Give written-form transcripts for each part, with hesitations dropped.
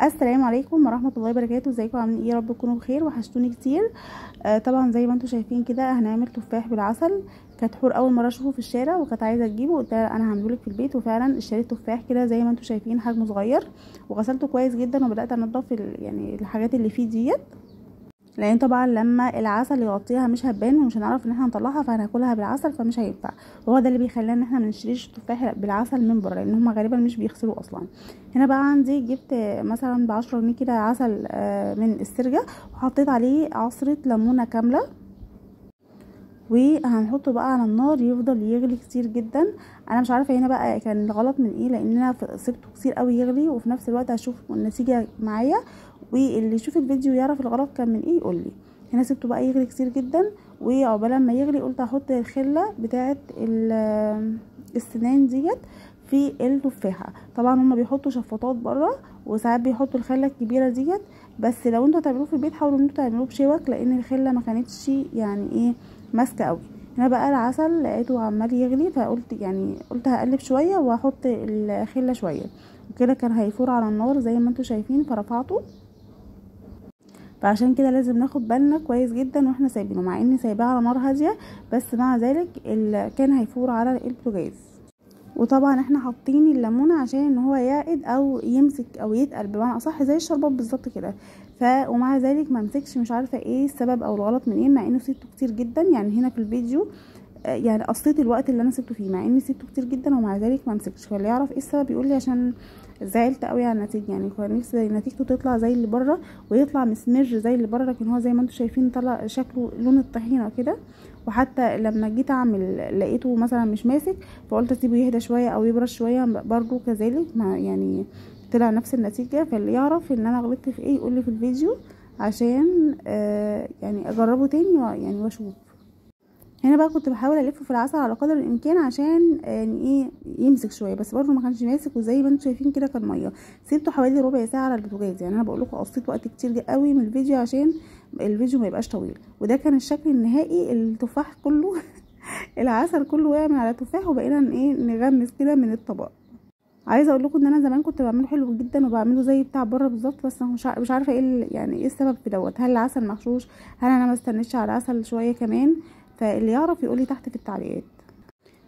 السلام عليكم ورحمه الله وبركاته. ازيكم عاملين ايه؟ يا رب تكونوا بخير، وحشتوني كتير. طبعا زي ما انتم شايفين كده هنعمل تفاح بالعسل. كانت حور اول مره اشوفه في الشارع وكانت عايزه تجيبه، قلت لها انا هعمله لك في البيت، وفعلا اشتريت تفاح كده زي ما انتم شايفين حجمه صغير، وغسلته كويس جدا وبدات انضف يعني الحاجات اللي فيه ديت، لان طبعا لما العسل يغطيها مش هتبان ومش هنعرف ان احنا نطلعها، فهناكلها بالعسل فمش هينفع. وهو ده اللي بيخلينا ان احنا منشتريش التفاح بالعسل من بره، لان هما غالبا مش بيغسلوا اصلا. هنا بقى عندي جبت مثلا ب10 جنيه كده عسل من السرجه، وحطيت عليه عصره ليمونه كامله، وهنحطه بقى على النار يفضل يغلي كتير جدا. انا مش عارفه هنا بقى كان الغلط من ايه، لان انا سبته كتير قوي يغلي، وفي نفس الوقت هشوف النتيجه معايا، واللي يشوف الفيديو يعرف الغلط كان من ايه يقول لي. هنا سبته بقى يغلي كتير جدا، وعقبال ما يغلي قلت هحط الخله بتاعه السنان ديت في التفاحه. طبعا هما بيحطوا شفاطات بره، وساعات بيحطوا الخله الكبيره ديت، بس لو انتوا هتعملوه في البيت حاولوا ان انتوا تعملوه بشوك، لان الخله ما كانتش يعني ايه ماسكه قوي. هنا بقى العسل لقيته عمال يغلي، فقلت قلت هقلب شويه واحط الخله شويه، وكده كان هيفور على النار زي ما انتوا شايفين، فرفعته. فعشان كده لازم ناخد بالنا كويس جدا واحنا سايبينه، مع اني سايباه على نار هاديه، بس مع ذلك كان هيفور على البوتاجاز. وطبعا احنا حاطين الليمونه عشان ان هو يعقد او يمسك او يتقل بمعنى اصح زي الشربات بالظبط كده. ومع ذلك ما مسكش، مش عارفه ايه السبب او الغلط من ايه، مع انه سيبته كتير جدا. يعني هنا في الفيديو يعني قصيت الوقت اللي انا سبته فيه، مع اني سبته كتير جدا ومع ذلك ما مسكش. فاللي يعرف ايه السبب يقول لي، عشان زعلت قوي على النتيجه. يعني كان نفسي نتيجته تطلع زي اللي بره ويطلع مسمر زي اللي بره، لكن هو زي ما انتم شايفين طلع شكله لون الطحينه كده. وحتى لما جيت اعمل لقيته مثلا مش ماسك، فقلت اسيبه يهدى شويه او يبرد شويه برضو كذلك، ما يعني طلع نفس النتيجه. فاللي يعرف ان انا غلطت في ايه يقول لي في الفيديو، عشان يعني اجربه تاني يعني واشوف. هنا بقى كنت بحاول الفه في العسل على قدر الامكان عشان يعني ايه يمسك شويه، بس برضه ما كانش ماسك، وزي ما انتم شايفين كده كان ميه. سيبته حوالي ربع ساعه على البوتاجاز. يعني انا بقول لكم قصيت وقت كتير قوي من الفيديو عشان الفيديو ما يبقاش طويل. وده كان الشكل النهائي، التفاح كله العسل كله وقع من على التفاح، وبقينا ايه نغمس كده من الطبق. عايزه اقول لكم ان انا زمان كنت بعمله حلو جدا وبعمله زي بتاع بره بالظبط، بس أنا مش عارفه ايه يعني ايه السبب في دوت. هل العسل مغشوش؟ هل انا ما استنيتش على العسل شويه كمان؟ فاللي يعرف يقولي تحت في التعليقات.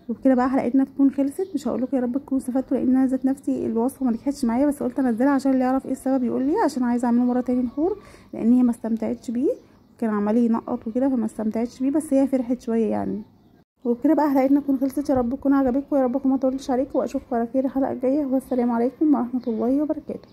وبكده بقى حلقتنا تكون خلصت. مش هقول لكم يا رب تكونوا استفدتوا، لان انا ذات نفسي الوصفه ما نجحتش معايا، بس قلت انزلها عشان اللي يعرف ايه السبب يقول لي، عشان عايزه اعمله مره تاني نحور، لان هي ما استمتعتش بيه، كان عمال ينقط وكده فما استمتعتش بيه، بس هي فرحت شويه يعني. وبكده بقى حلقتنا تكون خلصت. يا رب تكون عجبتكم، يا رب ما اطولش عليكم، واشوفكم على خير الحلقه الجايه، والسلام عليكم ورحمه الله وبركاته.